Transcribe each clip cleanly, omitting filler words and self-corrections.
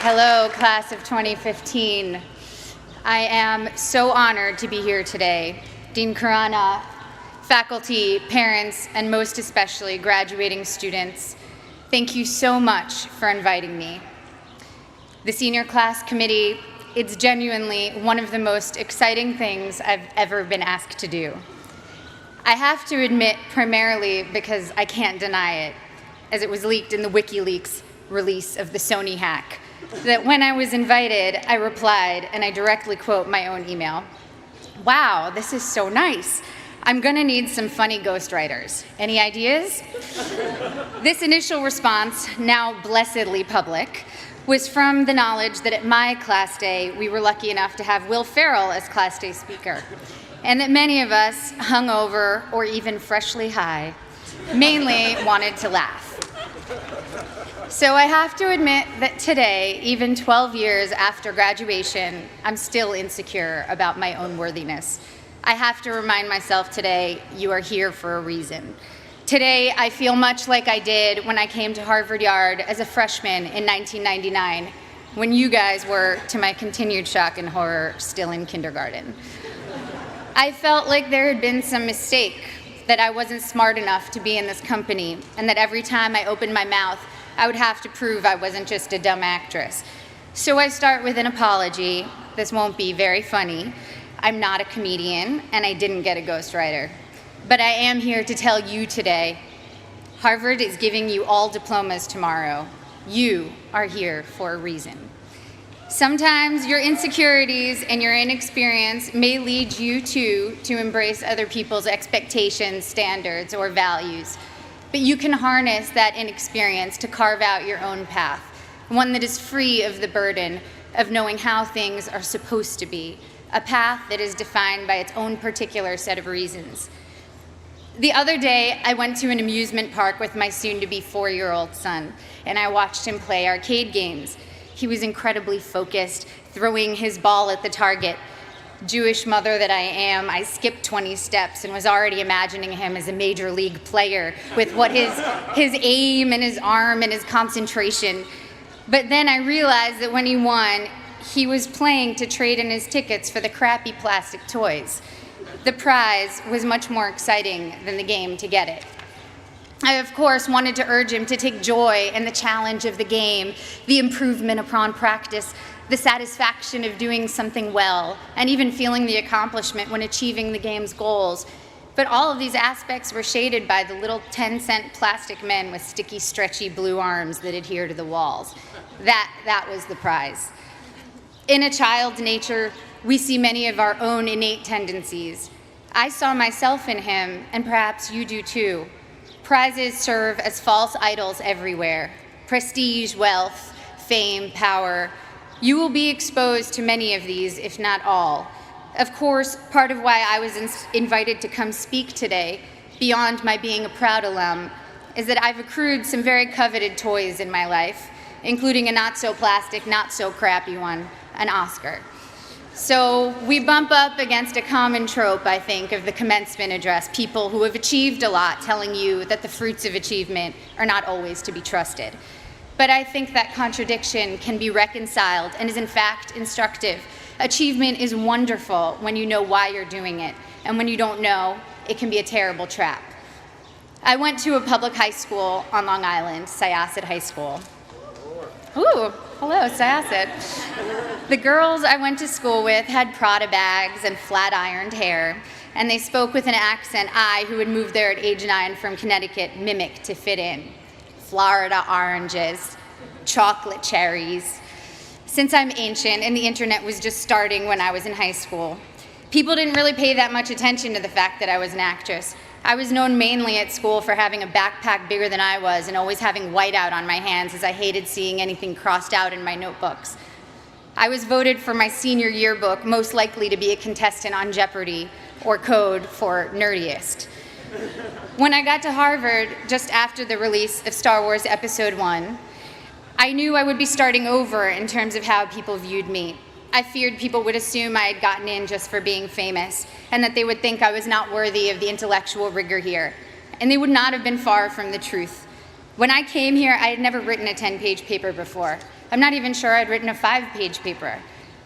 Hello, class of 2015. I am so honored to be here today. Dean Khurana, faculty, parents, and most especially graduating students, thank you so much for inviting me. The senior class committee, it's genuinely one of the most exciting things I've ever been asked to do. I have to admit, primarily because I can't deny it, as it was leaked in the WikiLeaks release of the Sony hack, that when I was invited, I replied, and I directly quote my own email, "Wow, this is so nice. I'm gonna need some funny ghostwriters. Any ideas?" This initial response, now blessedly public, was from the knowledge that at my class day, we were lucky enough to have Will Ferrell as class day speaker, and that many of us, hungover or even freshly high, mainly wanted to laugh. So I have to admit that today, even 12 years after graduation, I'm still insecure about my own worthiness. I have to remind myself today, you are here for a reason. Today, I feel much like I did when I came to Harvard Yard as a freshman in 1999, when you guys were, to my continued shock and horror, still in kindergarten. I felt like there had been some mistake, that I wasn't smart enough to be in this company, and that every time I opened my mouth, I would have to prove I wasn't just a dumb actress. So I start with an apology. This won't be very funny. I'm not a comedian, and I didn't get a ghostwriter. But I am here to tell you today, Harvard is giving you all diplomas tomorrow. You are here for a reason. Sometimes your insecurities and your inexperience may lead you to embrace other people's expectations, standards, or values. But you can harness that inexperience to carve out your own path, one that is free of the burden of knowing how things are supposed to be, a path that is defined by its own particular set of reasons. The other day, I went to an amusement park with my soon-to-be 4-year-old son, and I watched him play arcade games. He was incredibly focused, throwing his ball at the target. Jewish mother that I am, I skipped 20 steps and was already imagining him as a major league player with what his aim and his arm and his concentration. But then I realized that when he won, he was playing to trade in his tickets for the crappy plastic toys. The prize was much more exciting than the game to get it. I, of course, wanted to urge him to take joy in the challenge of the game, the improvement upon practice, the satisfaction of doing something well, and even feeling the accomplishment when achieving the game's goals. But all of these aspects were shaded by the little 10-cent plastic men with sticky, stretchy blue arms that adhere to the walls. That was the prize. In a child's nature, we see many of our own innate tendencies. I saw myself in him, and perhaps you do too. Prizes serve as false idols everywhere. Prestige, wealth, fame, power. You will be exposed to many of these, if not all. Of course, part of why I was invited to come speak today, beyond my being a proud alum, is that I've accrued some very coveted toys in my life, including a not-so-plastic, not-so-crappy one, an Oscar. So we bump up against a common trope, I think, of the commencement address, people who have achieved a lot telling you that the fruits of achievement are not always to be trusted. But I think that contradiction can be reconciled and is in fact instructive. Achievement is wonderful when you know why you're doing it, and when you don't know, it can be a terrible trap. I went to a public high school on Long Island, Syosset High School. Ooh, hello, Syosset. The girls I went to school with had Prada bags and flat-ironed hair, and they spoke with an accent I, who had moved there at age 9 from Connecticut, mimicked to fit in. Florida oranges, chocolate cherries. Since I'm ancient and the internet was just starting when I was in high school, people didn't really pay that much attention to the fact that I was an actress. I was known mainly at school for having a backpack bigger than I was and always having whiteout on my hands, as I hated seeing anything crossed out in my notebooks. I was voted for my senior yearbook most likely to be a contestant on Jeopardy, or code for nerdiest. When I got to Harvard, just after the release of Star Wars Episode 1, I knew I would be starting over in terms of how people viewed me. I feared people would assume I had gotten in just for being famous, and that they would think I was not worthy of the intellectual rigor here. And they would not have been far from the truth. When I came here, I had never written a 10-page paper before. I'm not even sure I'd written a 5-page paper.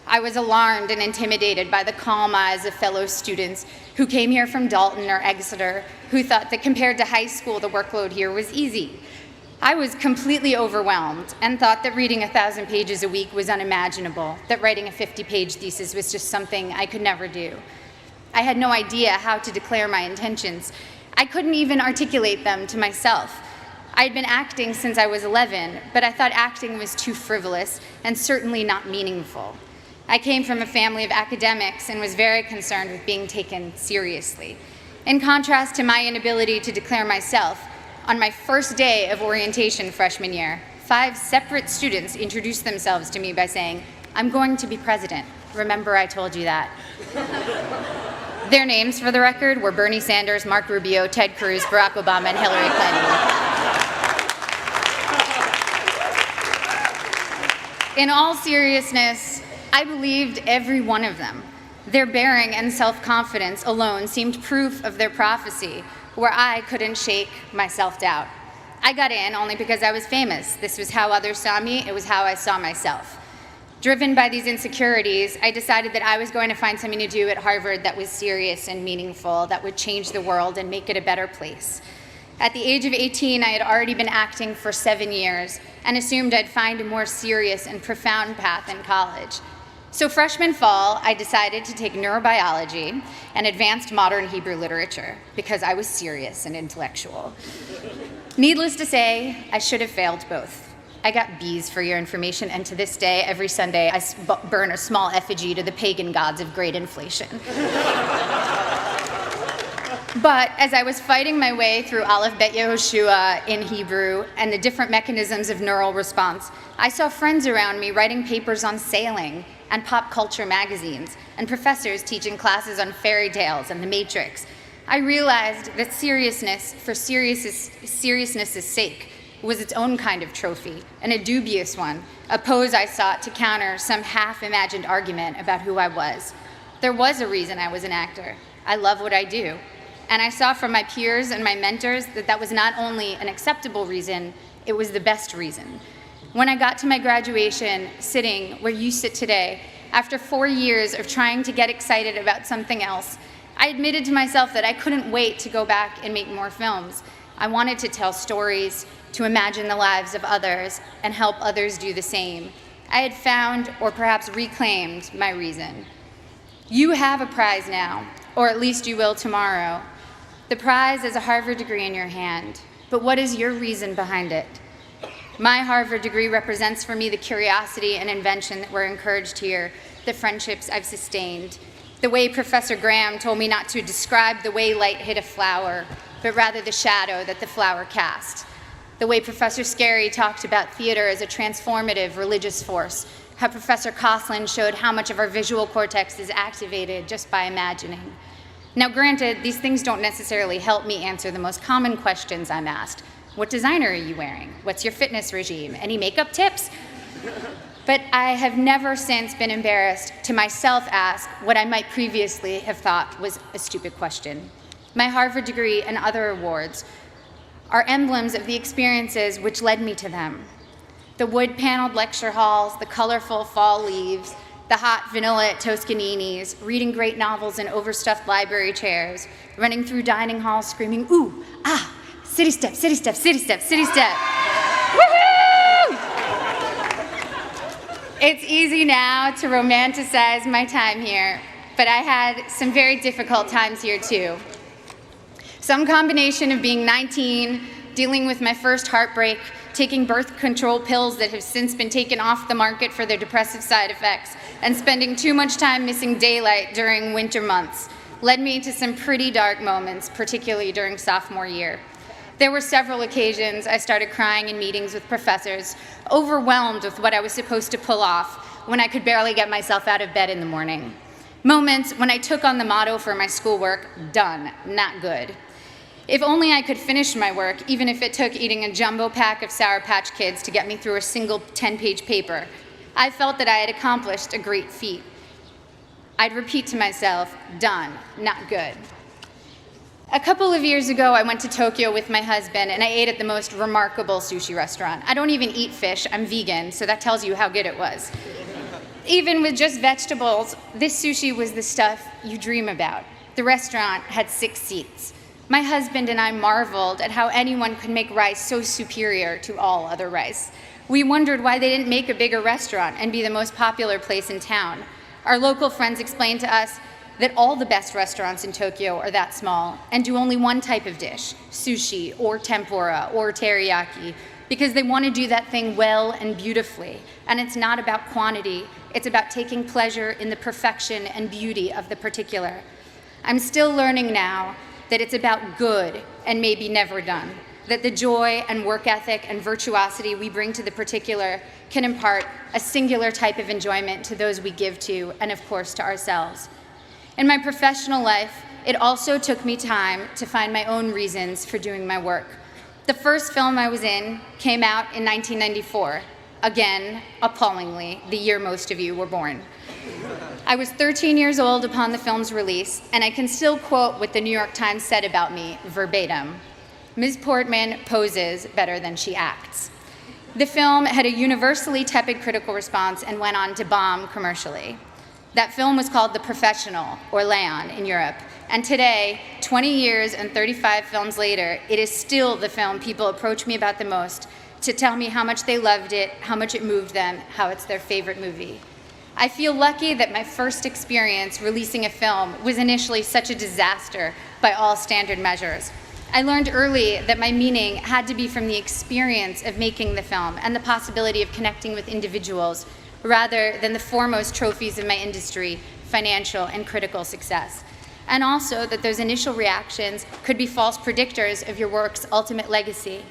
I was alarmed and intimidated by the calm eyes of fellow students who came here from Dalton or Exeter, who thought that compared to high school, the workload here was easy. I was completely overwhelmed and thought that reading 1,000 pages a week was unimaginable, that writing a 50-page thesis was just something I could never do. I had no idea how to declare my intentions. I couldn't even articulate them to myself. I had been acting since I was 11, but I thought acting was too frivolous and certainly not meaningful. I came from a family of academics and was very concerned with being taken seriously. In contrast to my inability to declare myself, on my first day of orientation freshman year, 5 separate students introduced themselves to me by saying, "I'm going to be president. Remember I told you that." Their names, for the record, were Bernie Sanders, Mark Rubio, Ted Cruz, Barack Obama, and Hillary Clinton. In all seriousness, I believed every one of them. Their bearing and self-confidence alone seemed proof of their prophecy, where I couldn't shake my self-doubt. I got in only because I was famous. This was how others saw me. It was how I saw myself. Driven by these insecurities, I decided that I was going to find something to do at Harvard that was serious and meaningful, that would change the world and make it a better place. At the age of 18, I had already been acting for 7 years and assumed I'd find a more serious and profound path in college. So freshman fall, I decided to take neurobiology and advanced modern Hebrew literature because I was serious and intellectual. Needless to say, I should have failed both. I got B's for your information, and to this day, every Sunday, I burn a small effigy to the pagan gods of great inflation. But as I was fighting my way through Aleph Bet Yehoshua in Hebrew and the different mechanisms of neural response, I saw friends around me writing papers on sailing and pop culture magazines, and professors teaching classes on fairy tales and the Matrix. I realized that seriousness for seriousness' sake was its own kind of trophy, and a dubious one, a pose I sought to counter some half-imagined argument about who I was. There was a reason I was an actor. I love what I do. And I saw from my peers and my mentors that that was not only an acceptable reason, it was the best reason. When I got to my graduation, sitting where you sit today, after 4 years of trying to get excited about something else, I admitted to myself that I couldn't wait to go back and make more films. I wanted to tell stories, to imagine the lives of others, and help others do the same. I had found, or perhaps reclaimed, my reason. You have a prize now, or at least you will tomorrow. The prize is a Harvard degree in your hand, but what is your reason behind it? My Harvard degree represents for me the curiosity and invention that were encouraged here, the friendships I've sustained, the way Professor Graham told me not to describe the way light hit a flower, but rather the shadow that the flower cast, the way Professor Scarry talked about theater as a transformative religious force, how Professor Coughlin showed how much of our visual cortex is activated just by imagining. Now granted, these things don't necessarily help me answer the most common questions I'm asked. What designer are you wearing? What's your fitness regime? Any makeup tips? But I have never since been embarrassed to myself ask what I might previously have thought was a stupid question. My Harvard degree and other awards are emblems of the experiences which led me to them. The wood-paneled lecture halls, the colorful fall leaves, the hot vanilla at Toscanini's, reading great novels in overstuffed library chairs, running through dining halls screaming, ooh, ah, city step, city step, city step, city step. Woohoo! It's easy now to romanticize my time here, but I had some very difficult times here too. Some combination of being 19, dealing with my first heartbreak, taking birth control pills that have since been taken off the market for their depressive side effects, and spending too much time missing daylight during winter months led me to some pretty dark moments, particularly during sophomore year. There were several occasions I started crying in meetings with professors, overwhelmed with what I was supposed to pull off when I could barely get myself out of bed in the morning. Moments when I took on the motto for my schoolwork, done, not good. If only I could finish my work, even if it took eating a jumbo pack of Sour Patch Kids to get me through a single 10-page paper. I felt that I had accomplished a great feat. I'd repeat to myself, done, not good. A couple of years ago, I went to Tokyo with my husband, and I ate at the most remarkable sushi restaurant. I don't even eat fish, I'm vegan, so that tells you how good it was. Even with just vegetables, this sushi was the stuff you dream about. The restaurant had 6 seats. My husband and I marveled at how anyone could make rice so superior to all other rice. We wondered why they didn't make a bigger restaurant and be the most popular place in town. Our local friends explained to us that all the best restaurants in Tokyo are that small and do only one type of dish, sushi or tempura or teriyaki, because they want to do that thing well and beautifully. And it's not about quantity, it's about taking pleasure in the perfection and beauty of the particular. I'm still learning now that it's about good and maybe never done, that the joy and work ethic and virtuosity we bring to the particular can impart a singular type of enjoyment to those we give to, and of course to ourselves. In my professional life, it also took me time to find my own reasons for doing my work. The first film I was in came out in 1994. Again, appallingly, the year most of you were born. I was 13 years old upon the film's release, and I can still quote what the New York Times said about me verbatim. Ms. Portman poses better than she acts. The film had a universally tepid critical response and went on to bomb commercially. That film was called The Professional, or Leon, in Europe. And today, 20 years and 35 films later, it is still the film people approach me about the most to tell me how much they loved it, how much it moved them, how it's their favorite movie. I feel lucky that my first experience releasing a film was initially such a disaster by all standard measures. I learned early that my meaning had to be from the experience of making the film and the possibility of connecting with individuals rather than the foremost trophies of my industry, financial and critical success. And also that those initial reactions could be false predictors of your work's ultimate legacy.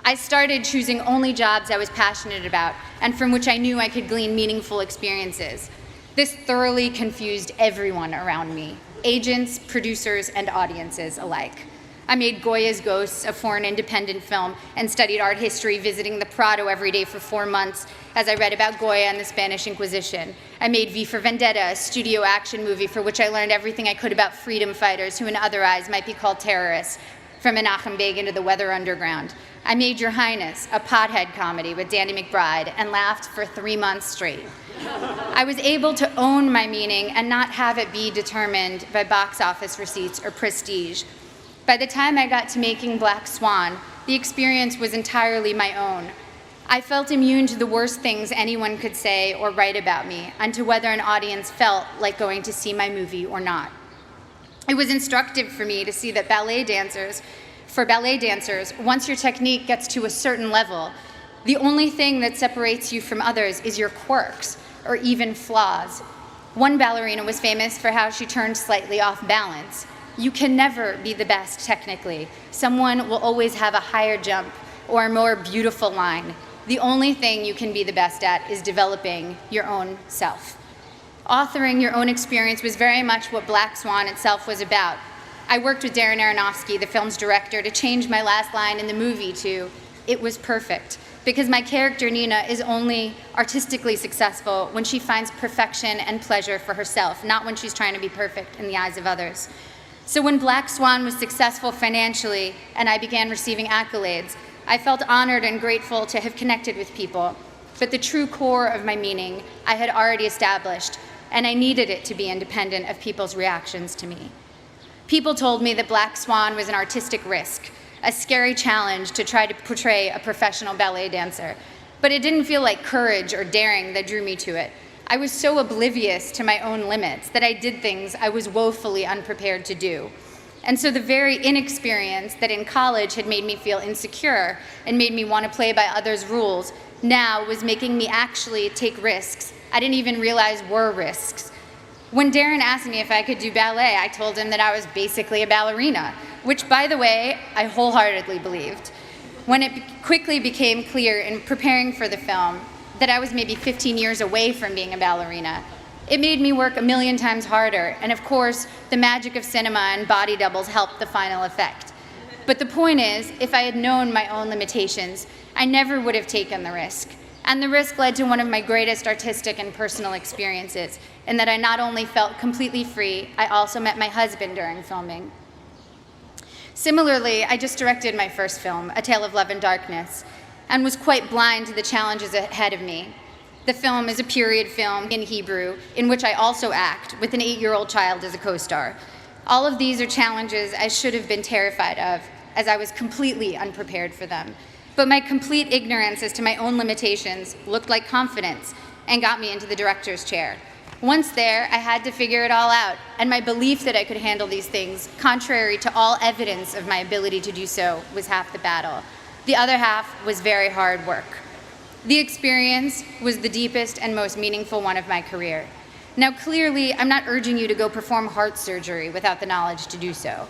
I started choosing only jobs I was passionate about and from which I knew I could glean meaningful experiences. This thoroughly confused everyone around me, agents, producers, and audiences alike. I made Goya's Ghosts, a foreign independent film, and studied art history, visiting the Prado every day for 4 months as I read about Goya and the Spanish Inquisition. I made V for Vendetta, a studio action movie for which I learned everything I could about freedom fighters who in other eyes might be called terrorists, from Menachem Begin to the Weather Underground. I made Your Highness, a pothead comedy with Danny McBride, and laughed for 3 months straight. I was able to own my meaning and not have it be determined by box office receipts or prestige. By the time I got to making Black Swan, the experience was entirely my own. I felt immune to the worst things anyone could say or write about me, and to whether an audience felt like going to see my movie or not. It was instructive for me to see that for ballet dancers, once your technique gets to a certain level, the only thing that separates you from others is your quirks, or even flaws. One ballerina was famous for how she turned slightly off balance. You can never be the best technically. Someone will always have a higher jump or a more beautiful line. The only thing you can be the best at is developing your own self. Authoring your own experience was very much what Black Swan itself was about. I worked with Darren Aronofsky, the film's director, to change my last line in the movie to, "It was perfect," because my character Nina is only artistically successful when she finds perfection and pleasure for herself, not when she's trying to be perfect in the eyes of others. So when Black Swan was successful financially and I began receiving accolades, I felt honored and grateful to have connected with people. But the true core of my meaning I had already established, and I needed it to be independent of people's reactions to me. People told me that Black Swan was an artistic risk, a scary challenge to try to portray a professional ballet dancer. But it didn't feel like courage or daring that drew me to it. I was so oblivious to my own limits that I did things I was woefully unprepared to do. And so the very inexperience that in college had made me feel insecure and made me want to play by others' rules now was making me actually take risks I didn't even realize were risks. When Darren asked me if I could do ballet, I told him that I was basically a ballerina, which, by the way, I wholeheartedly believed. When it quickly became clear in preparing for the film that I was maybe 15 years away from being a ballerina, it made me work a million times harder, and of course, the magic of cinema and body doubles helped the final effect. But the point is, if I had known my own limitations, I never would have taken the risk. And the risk led to one of my greatest artistic and personal experiences, in that I not only felt completely free, I also met my husband during filming. Similarly, I just directed my first film, A Tale of Love and Darkness, and was quite blind to the challenges ahead of me. The film is a period film in Hebrew, in which I also act, with an 8-year-old child as a co-star. All of these are challenges I should have been terrified of, as I was completely unprepared for them. But my complete ignorance as to my own limitations looked like confidence and got me into the director's chair. Once there, I had to figure it all out, and my belief that I could handle these things, contrary to all evidence of my ability to do so, was half the battle. The other half was very hard work. The experience was the deepest and most meaningful one of my career. Now, clearly, I'm not urging you to go perform heart surgery without the knowledge to do so.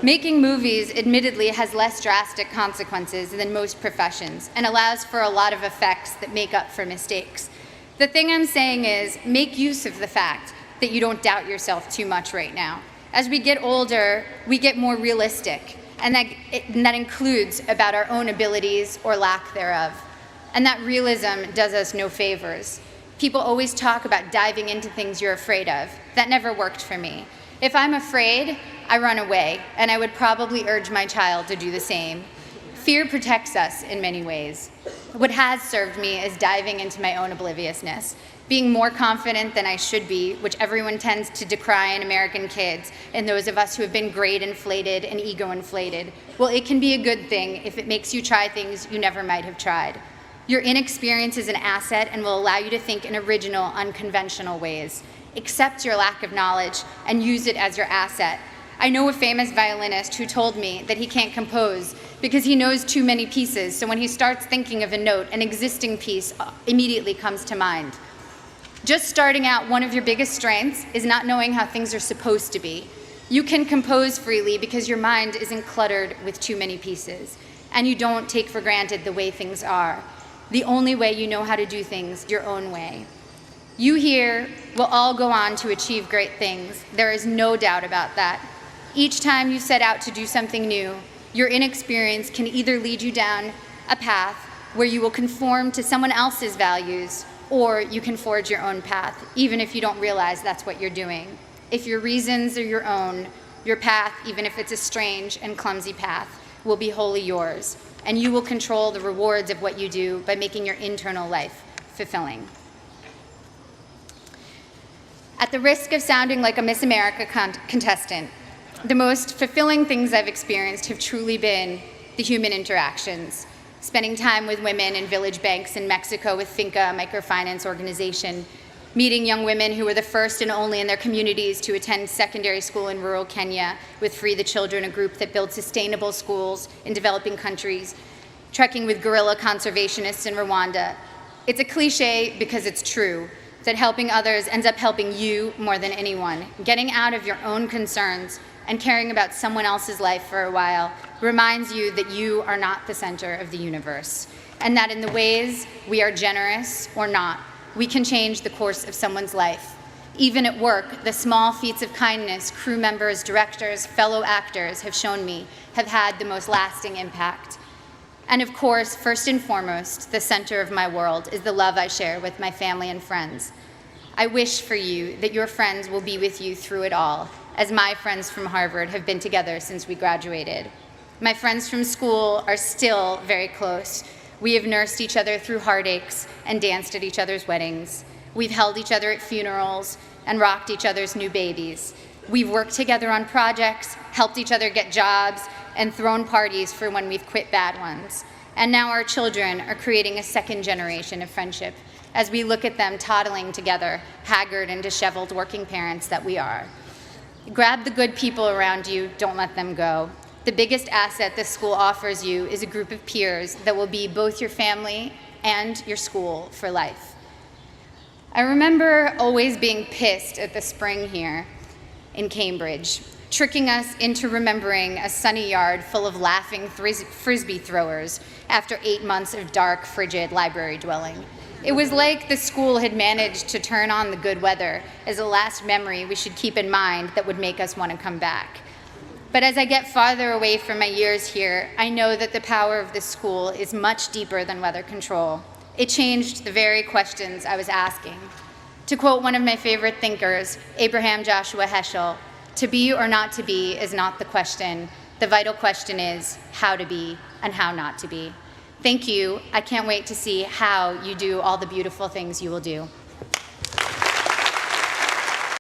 Making movies, admittedly, has less drastic consequences than most professions and allows for a lot of effects that make up for mistakes. The thing I'm saying is, make use of the fact that you don't doubt yourself too much right now. As we get older, we get more realistic, and that includes about our own abilities or lack thereof. And that realism does us no favors. People always talk about diving into things you're afraid of. That never worked for me. If I'm afraid, I run away, and I would probably urge my child to do the same. Fear protects us in many ways. What has served me is diving into my own obliviousness, being more confident than I should be, which everyone tends to decry in American kids, and those of us who have been grade inflated and ego inflated. Well, it can be a good thing if it makes you try things you never might have tried. Your inexperience is an asset and will allow you to think in original, unconventional ways. Accept your lack of knowledge and use it as your asset. I know a famous violinist who told me that he can't compose because he knows too many pieces, so when he starts thinking of a note, an existing piece immediately comes to mind. Just starting out, one of your biggest strengths is not knowing how things are supposed to be. You can compose freely because your mind isn't cluttered with too many pieces, and you don't take for granted the way things are. The only way you know how to do things your own way. You here will all go on to achieve great things. There is no doubt about that. Each time you set out to do something new, your inexperience can either lead you down a path where you will conform to someone else's values, or you can forge your own path, even if you don't realize that's what you're doing. If your reasons are your own, your path, even if it's a strange and clumsy path, will be wholly yours, and you will control the rewards of what you do by making your internal life fulfilling. At the risk of sounding like a Miss America contestant, the most fulfilling things I've experienced have truly been the human interactions. Spending time with women in village banks in Mexico with Finca, a microfinance organization, meeting young women who were the first and only in their communities to attend secondary school in rural Kenya with Free the Children, a group that builds sustainable schools in developing countries, trekking with guerrilla conservationists in Rwanda. It's a cliche because it's true, that helping others ends up helping you more than anyone. Getting out of your own concerns and caring about someone else's life for a while reminds you that you are not the center of the universe, and that in the ways we are generous or not, we can change the course of someone's life. Even at work, the small feats of kindness crew members, directors, fellow actors have shown me have had the most lasting impact. And of course, first and foremost, the center of my world is the love I share with my family and friends. I wish for you that your friends will be with you through it all, as my friends from Harvard have been together since we graduated. My friends from school are still very close. We have nursed each other through heartaches and danced at each other's weddings. We've held each other at funerals and rocked each other's new babies. We've worked together on projects, helped each other get jobs, and thrown parties for when we've quit bad ones. And now our children are creating a second generation of friendship as we look at them toddling together, haggard and disheveled working parents that we are. Grab the good people around you, don't let them go. The biggest asset this school offers you is a group of peers that will be both your family and your school for life. I remember always being pissed at the spring here in Cambridge, tricking us into remembering a sunny yard full of laughing frisbee throwers after 8 months of dark, frigid library dwelling. It was like the school had managed to turn on the good weather as a last memory we should keep in mind that would make us want to come back. But as I get farther away from my years here, I know that the power of this school is much deeper than weather control. It changed the very questions I was asking. To quote one of my favorite thinkers, Abraham Joshua Heschel, "To be or not to be is not the question. The vital question is how to be and how not to be. Thank you. I can't wait to see how you do all the beautiful things you will do.